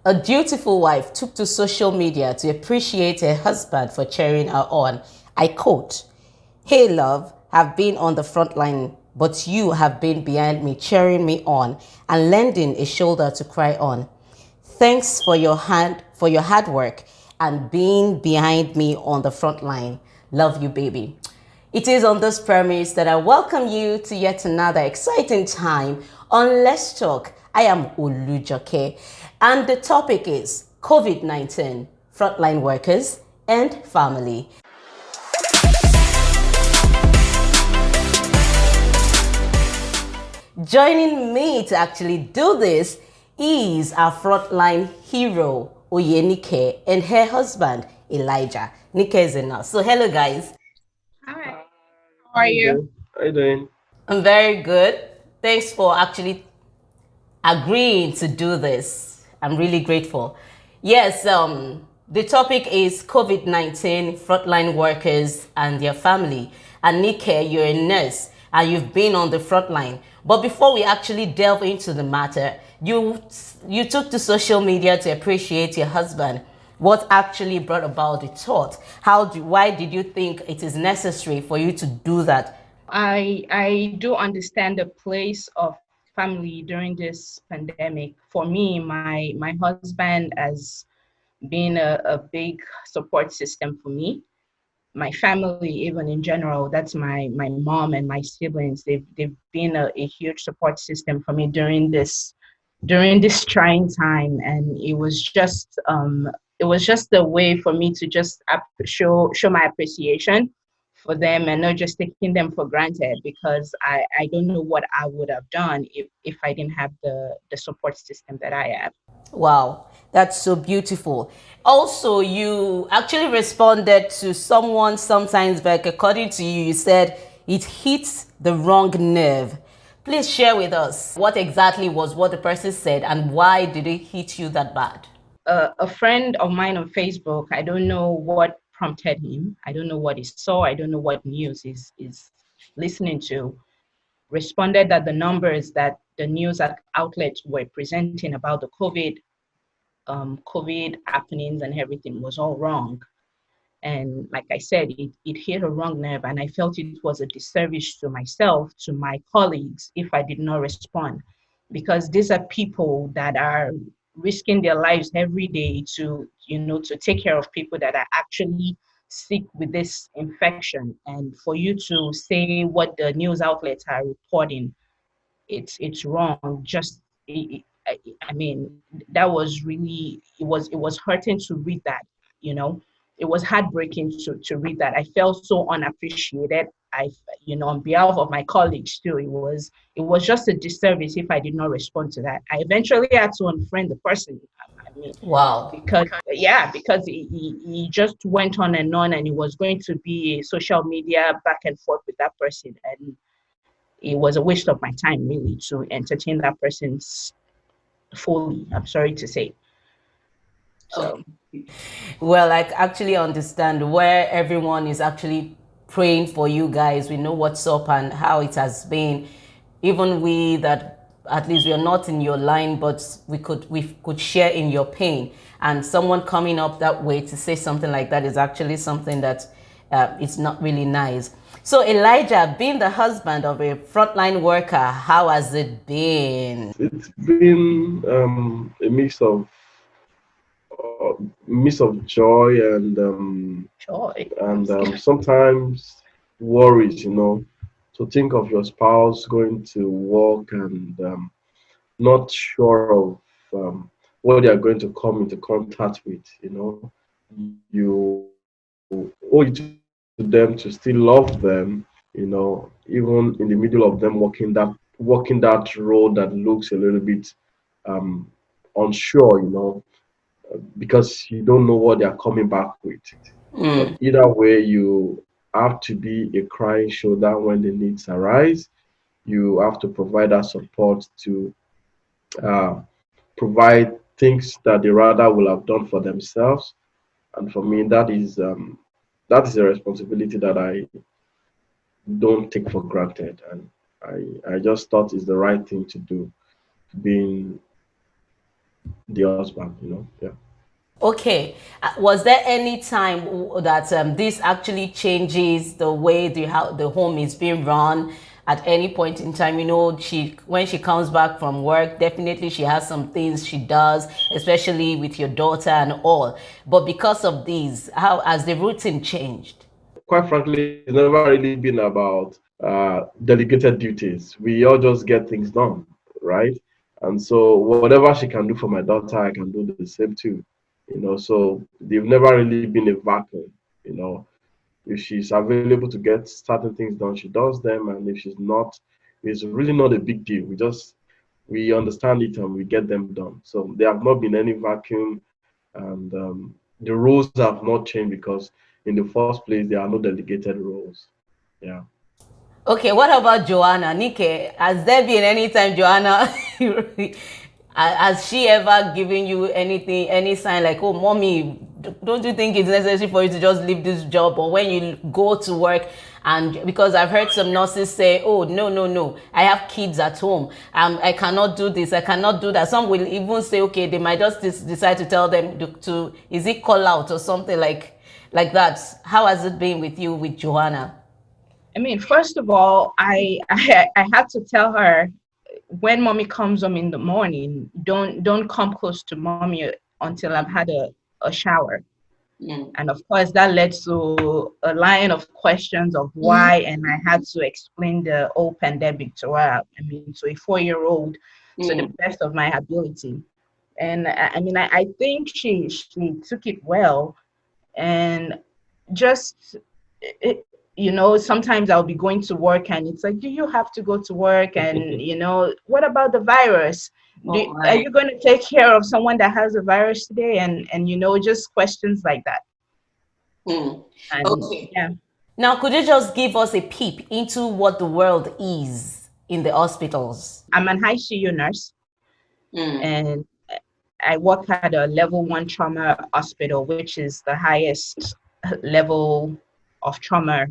A dutiful wife took to social media to appreciate her husband for cheering her on. I quote, "Hey love, have been on the front line, but you have been behind me cheering me on and lending a shoulder to cry on. Thanks for your hard work and being behind me on the front line. Love you, baby." It is on this premise that I welcome you to yet another exciting time on Let's Talk. I am Olujoke, and the topic is COVID-19, frontline workers and family. Joining me to actually do this is our frontline hero, Oyenike, and her husband, Elijah. Nika is in us. So hello, guys. Hi, how How are you you? doing? How you doing? I'm very good. Thanks for actually agreeing to do this. I'm really grateful. Yes, the topic is COVID-19, frontline workers and their family. And Nike, you're a nurse and you've been on the front line. But before we actually delve into the matter, you took to social media to appreciate your husband. What actually brought about the thought? Why did you think it is necessary for you to do that? I do understand the place of family during this pandemic. For me, my husband has been a big support system for me. My family, even in general, that's my mom and my siblings. They've been a huge support system for me during this trying time, and it was just a way for me to just show my appreciation for them and not just taking them for granted, because I don't know what I would have done if I didn't have the support system that I have. Wow, that's so beautiful. Also, you actually responded to someone sometimes back. According to you, you said it hits the wrong nerve. Please share with us what exactly was what the person said and why did it hit you that bad? A friend of mine on Facebook, I don't know what prompted him. I don't know what he saw. I don't know what news is listening to. Responded that the numbers that the news outlets were presenting about the COVID happenings and everything was all wrong. And like I said, it hit a wrong nerve, and I felt it was a disservice to myself, to my colleagues, if I did not respond, because these are people that are risking their lives every day to, to take care of people that are actually sick with this infection. And for you to say what the news outlets are reporting, it's wrong. I mean, that was really, it was hurting to read that, you know. It was heartbreaking to read that. I felt so unappreciated. On behalf of my colleagues too, it was just a disservice if I did not respond to that. I eventually had to unfriend the person. I mean, Wow. because yeah, because he just went on and on, and it was going to be a social media back and forth with that person, and it was a waste of my time really to entertain that person's fully. I'm sorry to say. So Well, I actually understand where everyone is actually praying for you guys. We know what's up and how it has been. Even we that at least we are not in your line, but we could share in your pain. And someone coming up that way to say something like that is actually something that it's not really nice. So Elijah, being the husband of a frontline worker, how has it been? It's been a mix of joy joy. and sometimes worries. To think of your spouse going to work and not sure of what they are going to come into contact with. You owe it to them to still love them. Even in the middle of them walking that road that looks a little bit um, unsure, because you don't know what they are coming back with. But either way, you have to be a crying shoulder when the needs arise. You have to provide that support to uh, provide things that they rather will have done for themselves. And for me, that is a responsibility that I don't take for granted, and I just thought it's the right thing to do, being the husband. Yeah. Okay. Was there any time that this actually changes the way how the home is being run at any point in time? She when she comes back from work, definitely she has some things she does, especially with your daughter and all. But because of these, how has the routine changed? Quite frankly, it's never really been about delegated duties. We all just get things done, right? And so whatever she can do for my daughter, I can do the same too. So they've never really been a vacuum. You know, if she's available to get certain things done, she does them, and if she's not, it's really not a big deal. We understand it and we get them done. So there have not been any vacuum, and the roles have not changed because in the first place there are no delegated roles. Yeah. Okay, what about Joanna? Nike, has there been any time Joanna has she ever given you anything, any sign like, oh, mommy, don't you think it's necessary for you to just leave this job? Or when you go to work, and because I've heard some nurses say, oh, no, no, no, I have kids at home. I cannot do this, I cannot do that. Some will even say, okay, they might just decide to tell them is it call out or something like that. How has it been with you, with Joanna? I mean, first of all, I had to tell her, when mommy comes home in the morning, don't come close to mommy until I've had a shower. Mm. And of course, that led to a line of questions of why, and I had to explain the whole pandemic to her. I mean, to a 4-year-old, to the Mm. best of my ability. And I mean, I think she took it well, and just it, sometimes I'll be going to work and it's like, do you have to go to work? And what about the virus? Oh Are my. you going to take care of someone that has a virus today? And just questions like that. Mm. And Okay. yeah, Now, could you just give us a peep into what the world is in the hospitals? I'm an ICU nurse, Mm. and I work at a level 1 trauma hospital, which is the highest level of trauma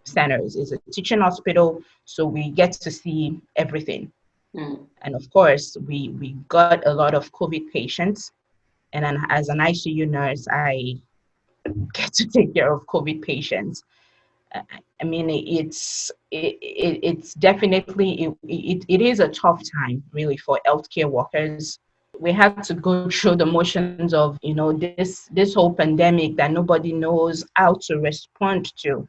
centers. It's a teaching hospital, so we get to see everything. Mm. And of course, we got a lot of COVID patients. And then as an ICU nurse, I get to take care of COVID patients. I I mean, it's definitely it is a tough time really for healthcare workers. We had to go through the motions of this whole pandemic that nobody knows how to respond to.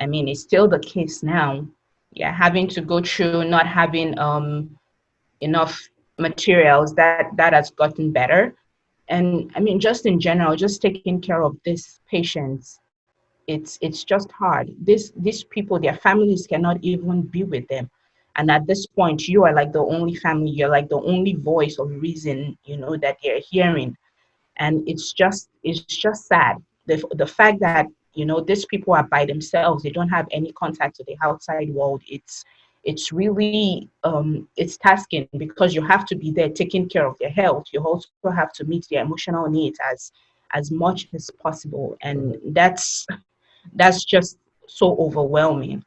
I mean, it's still the case now. Yeah, having to go through not having enough materials, that has gotten better. And I mean, just in general, just taking care of these patients, it's just hard. These people, their families cannot even be with them. And at this point, you are like the only family, you're like the only voice of reason, that they're hearing. And it's just sad. The fact that, these people are by themselves, they don't have any contact to the outside world. It's really it's tasking, because you have to be there taking care of their health. You also have to meet their emotional needs as much as possible. And that's just so overwhelming.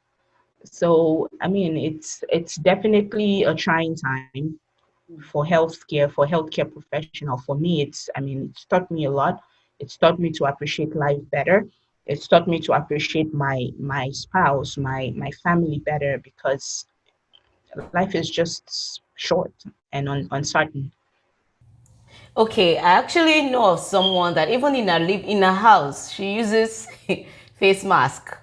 So I mean, it's definitely a trying time for healthcare professional. For me, it's taught me a lot. It's taught me to appreciate life better. It's taught me to appreciate my spouse, my family better, because life is just short and uncertain. Okay, I actually know of someone that even in her house, she uses face mask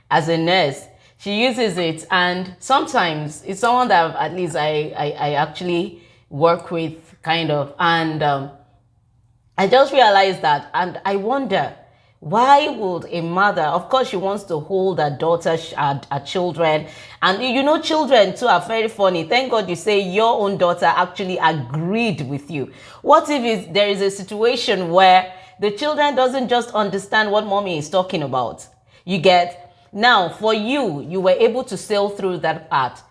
as a nurse. She uses it, and sometimes it's someone that at least I actually work with, kind of, and I just realized that, and I wonder, why would a mother, of course, she wants to hold her daughter, her children, and children too are very funny. Thank God you say your own daughter actually agreed with you. What if there is a situation where the children doesn't just understand what mommy is talking about? You get? Now, for you were able to sail through that part.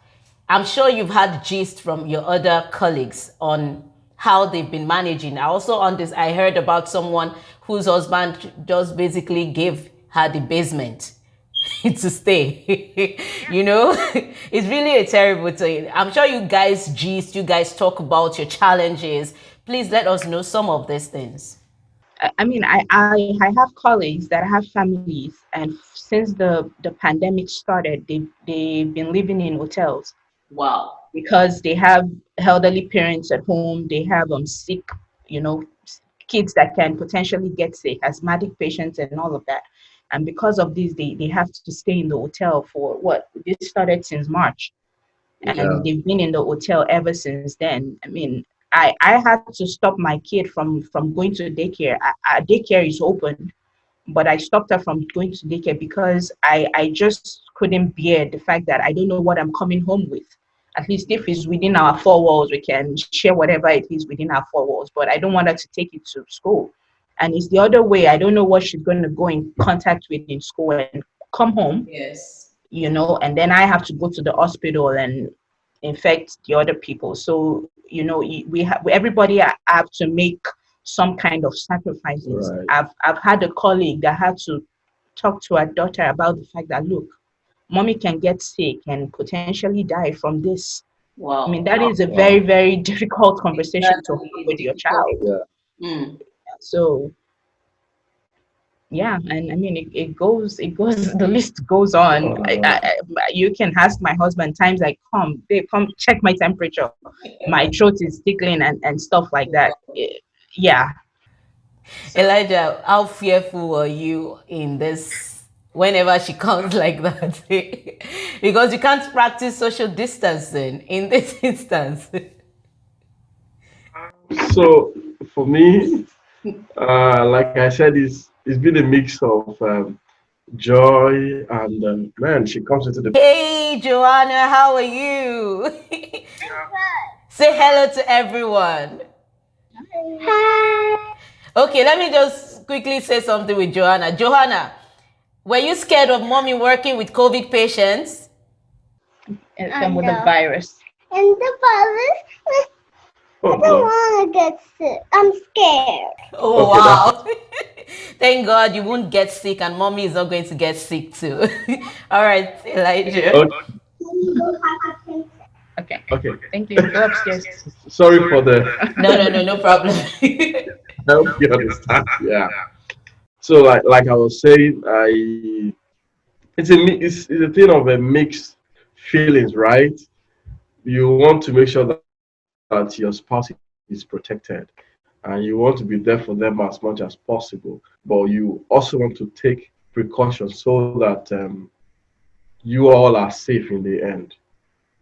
I'm sure you've had gist from your other colleagues on how they've been managing. I also on this, I heard about someone whose husband just basically gave her the basement to stay. It's really a terrible thing. I'm sure you guys gist, you guys talk about your challenges, Please let us know some of these things. I mean, I have colleagues that have families, and since the pandemic started, they've been living in hotels Wow. because they have elderly parents at home. They have sick, you know, kids that can potentially get sick, asthmatic patients, and all of that. And because of this, they have to stay in the hotel for what? This started since March, Yeah. and they've been in the hotel ever since then. I mean, I had to stop my kid from going to daycare. Daycare is open, but I stopped her from going to daycare because I just couldn't bear the fact that I don't know what I'm coming home with. At least if it's within our four walls, we can share whatever it is within our four walls. But I don't want her to take it to school. And it's the other way. I don't know what she's going to go in contact with in school and come home, Yes. and then I have to go to the hospital and infect the other people. So, we have everybody have to make some kind of sacrifices. Right. I've had a colleague that had to talk to her daughter about the fact that, look, mommy can get sick and potentially die from this. I mean, Wow. that is a very, Wow. very difficult conversation to Exactly. have A with your difficult. child. Yeah. Mm. So yeah, and I mean, it goes the list goes on. You can ask my husband times I come, babe, come check my temperature, my throat is tickling, and stuff like that. Yeah. Elijah, how fearful were you in this whenever she comes like that? Because you can't practice social distancing in this instance. So for me, like I said, it's been a mix of joy and man, she comes into the Hey, Joanna, how are you? Say hello to everyone. Okay, let me just quickly say something with Joanna. Joanna, were you scared of mommy working with COVID patients? And with the virus. And the virus, I oh don't God. want to get sick. I'm scared. Oh, Okay, that's wow. Thank God you won't get sick and mommy is not going to get sick too. All right, Elijah. okay. Okay. Okay. Thank you. Go upstairs. Sorry for the. No, no, no, no problem. I hope you understand. Yeah. So like I was saying, it's a thing of a mixed feelings, right? You want to make sure that your spouse is protected, and you want to be there for them as much as possible, but you also want to take precautions so that you all are safe in the end,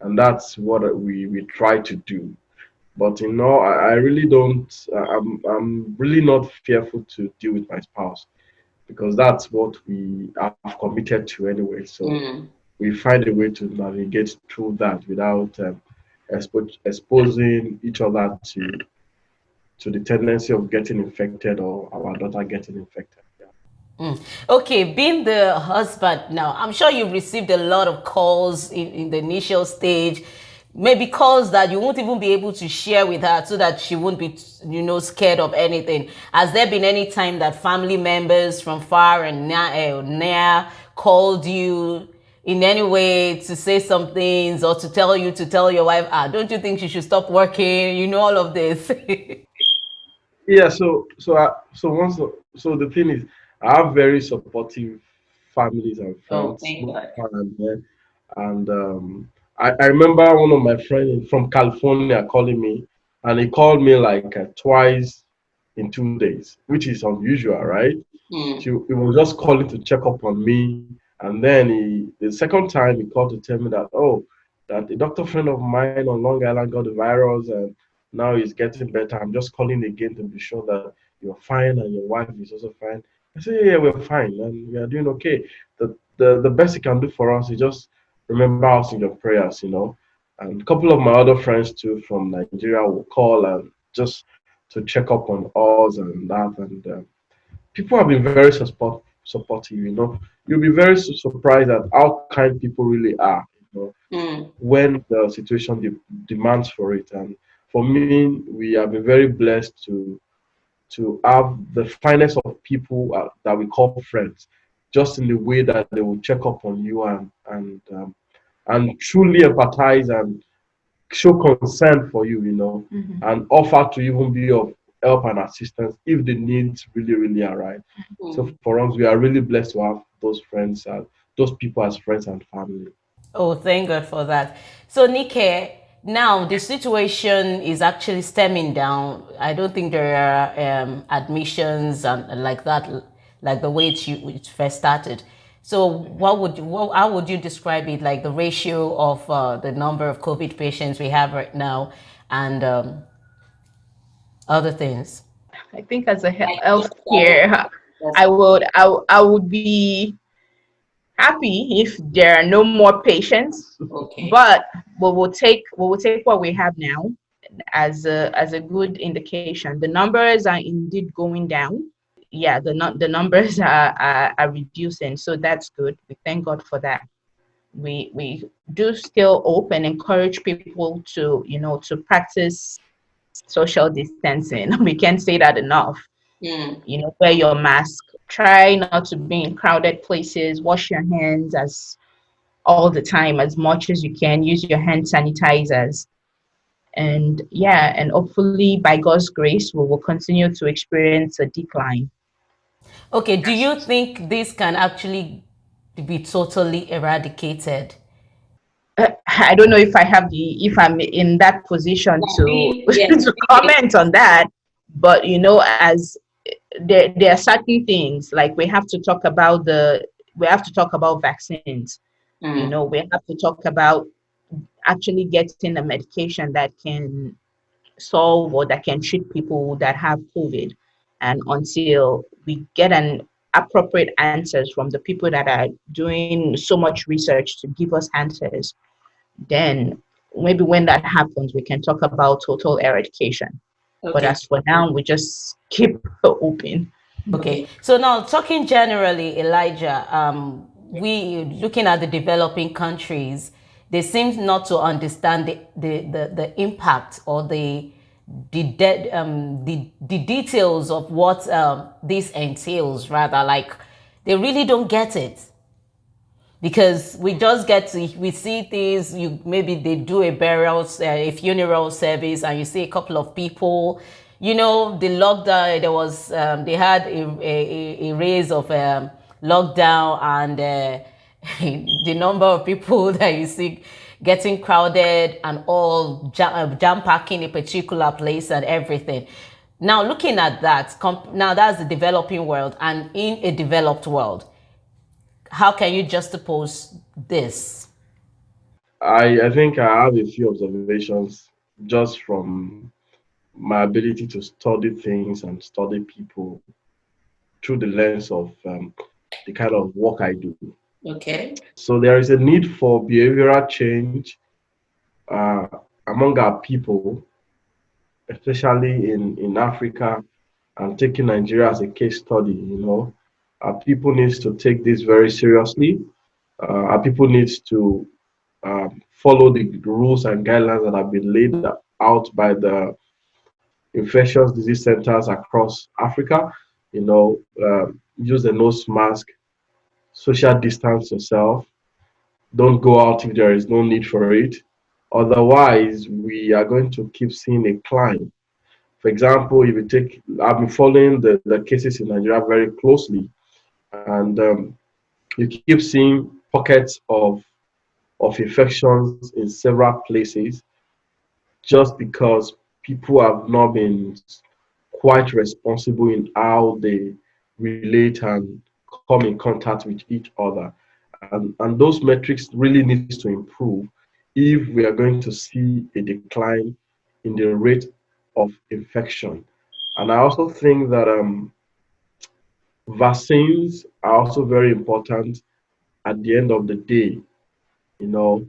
and that's what we try to do. But I really don't. I'm really not fearful to deal with my spouse because that's what we have committed to anyway. So Mm. we find a way to navigate through that without exposing each other to the tendency of getting infected or our daughter getting infected. Yeah. Mm. Okay, being the husband now, I'm sure you've received a lot of calls in the initial stage, maybe calls that you won't even be able to share with her so that she won't be, scared of anything. Has there been any time that family members from far and near called you in any way to say some things or to tell you to tell your wife, don't you think she should stop working? All of this. Yeah. So the thing is, I have very supportive families and Oh, friends, thank both God. far and near. And I remember one of my friends from California calling me, and he called me like twice in 2 days, which is unusual, right? Mm. He was just calling to check up on me, and then the second time he called to tell me that that a doctor friend of mine on Long Island got the virus and now he's getting better. I'm just calling again to be sure that you're fine and your wife is also fine. I said, yeah, we're fine and we are doing okay. The best you can do for us is just remember us in your prayers. And a couple of my other friends too from Nigeria will call and just to check up on us and that. And people have been very supportive. You'll be very surprised at how kind people really are. Mm. When the situation demands for it. And for me, we have been very blessed to have the finest of people that we call friends, just in the way that they will check up on you and truly empathize and show concern for you, Mhm. and offer to even be of help and assistance if the needs really, really arise. So Mm. for us, we are really blessed to have those friends, those people as friends and family. Oh, thank God for that. So, Nike, now the situation is actually stemming down. I don't think there are admissions and like that, like the way it first started. So, how would you describe it? Like the ratio of the number of COVID patients we have right now, and other things. I think as a healthcare, I would be happy if there are no more patients, Okay. but we will take what we have now as a good indication. The numbers are indeed going down. Yeah, the numbers are reducing, so that's good. We thank God for that. We do still hope and encourage people to practice social distancing. We can't say that enough. Mm. Wear your mask. Try not to be in crowded places. Wash your hands as all the time as much as you can. Use your hand sanitizers. And yeah, and hopefully by God's grace, we will continue to experience a decline. Okay, do you think this can actually be totally eradicated? I don't know if I'm in that position to Yeah. to comment on that, but as there are certain things like we have to talk about vaccines. Mm. We have to talk about actually getting a medication that can solve or that can treat people that have COVID. And until we get an appropriate answers from the people that are doing so much research to give us answers, then maybe when that happens, we can talk about total eradication. But Okay. as for now, we just keep open. Okay. So now talking generally, Elijah, we looking at the developing countries, they seem not to understand the impact or the details of what this entails. Rather, like they really don't get it because we just get to we see things. You maybe they do a a funeral service, and you see a couple of people. The lockdown. There was they had a raise of lockdown, and the number of people that you see getting crowded and all jam packing a particular place and everything. Now looking at that, now that's the developing world, and in a developed world, how can you juxtapose this? I think I have a few observations just from my ability to study things and study people through the lens of the kind of work I do. Okay. So there is a need for behavioral change uh, among our people, especially in Africa, and taking Nigeria as a case study. Our people needs to take this very seriously. Our people needs to follow the rules and guidelines that have been laid out by the infectious disease centers across Africa. Use a nose mask, social distance yourself, don't go out if there is no need for it. Otherwise, we are going to keep seeing a climb. For example, if you take, I've been following the cases in Nigeria very closely, and you keep seeing pockets of infections in several places just because people have not been quite responsible in how they relate and come in contact with each other. And those metrics really needs to improve if we are going to see a decline in the rate of infection. And I also think that vaccines are also very important at the end of the day. You know,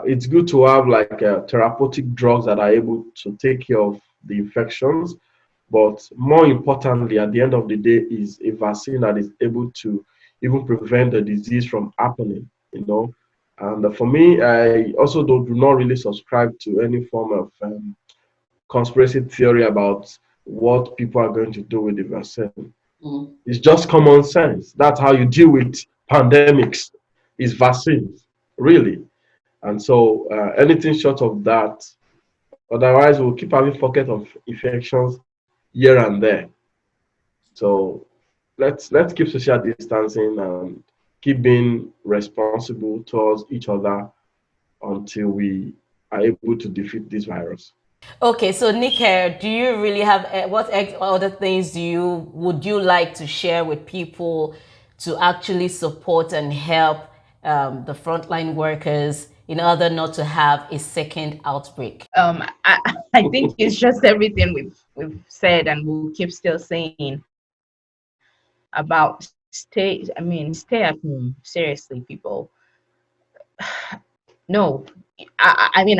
it's good to have like therapeutic drugs that are able to take care of the infections, but more importantly, at the end of the day, is a vaccine that is able to even prevent the disease from happening. And for me, I also do not really subscribe to any form of conspiracy theory about what people are going to do with the vaccine. Mm. It's just common sense. That's how you deal with pandemics, is vaccines, really. And so anything short of that, otherwise we'll keep having pocket of infections here and there. So let's keep social distancing and keep being responsible towards each other until we are able to defeat this virus. Okay, so Nika, do you really have what other things would you like to share with people to actually support and help the frontline workers in order not to have a second outbreak? I think it's just everything we've said and we'll keep still saying about stay at home. Seriously, people. No, I mean,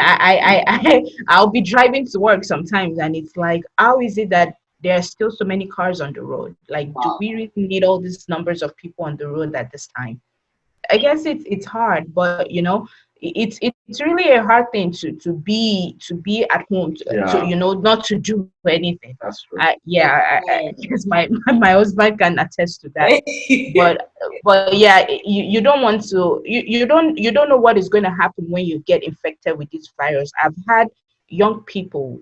I'll be driving to work sometimes, and it's like, how is it that there are still so many cars on the road? Like, do we really need all these numbers of people on the road at this time? I guess it's hard, but it's really a hard thing to be at home to Yeah, not to do anything. that's true. I guess my husband can attest to that. But yeah, you don't want to you don't know what is going to happen when you get infected with this virus. I've had young people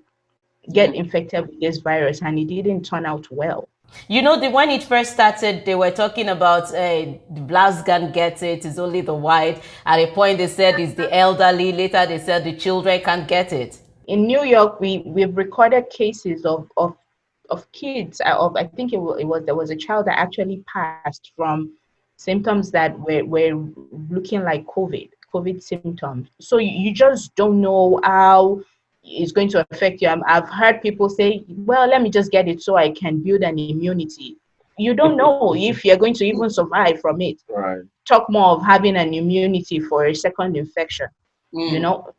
get infected with this virus and it didn't turn out well. You know, when it first started, they were talking about the blacks can get it, it's only the white. At a point, they said it's the elderly. Later, they said the children can't get it. In New York, we've recorded cases of kids. Of I think it was there was a child that actually passed from symptoms that were looking like COVID symptoms. So you just don't know how it's going to affect you. I've heard people say, well, let me just get it so I can build an immunity. You don't know if you're going to even survive from it. Right. Talk more of having an immunity for a second infection.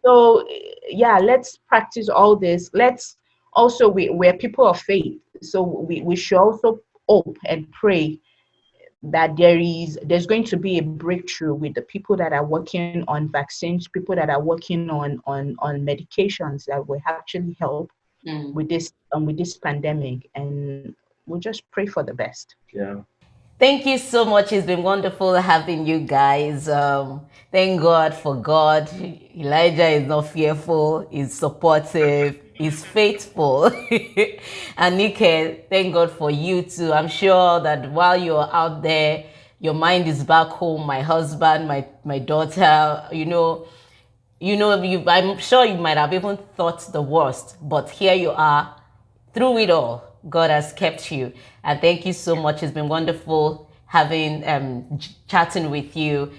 So yeah, let's practice all this. Let's also, we're people of faith, so we should also hope and pray that there's going to be a breakthrough with the people that are working on vaccines, people that are working on medications that will actually help with this pandemic, and we'll just pray for the best. Yeah. Thank you so much. It's been wonderful having you guys. Thank God for God. Elijah is not fearful, he's supportive, he's faithful. And Nike, thank God for you too. I'm sure that while you're out there, your mind is back home. My husband, my daughter, I'm sure you might have even thought the worst, but here you are. Through it all, God has kept you. And thank you so much. It's been wonderful having chatting with you.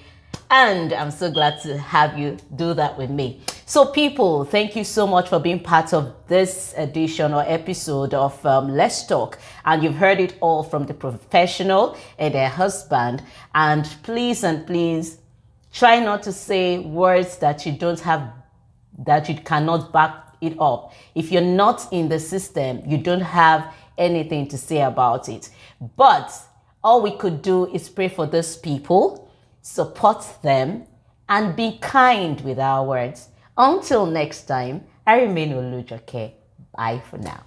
And I'm so glad to have you do that with me. So people, thank you so much for being part of this edition or episode of Let's Talk. And you've heard it all from the professional and their husband. And please, try not to say words that you cannot back it up. If you're not in the system, you don't have anything to say about it. But all we could do is pray for those people, support them, and be kind with our words. Until next time, I remain Olujoke. Bye for now.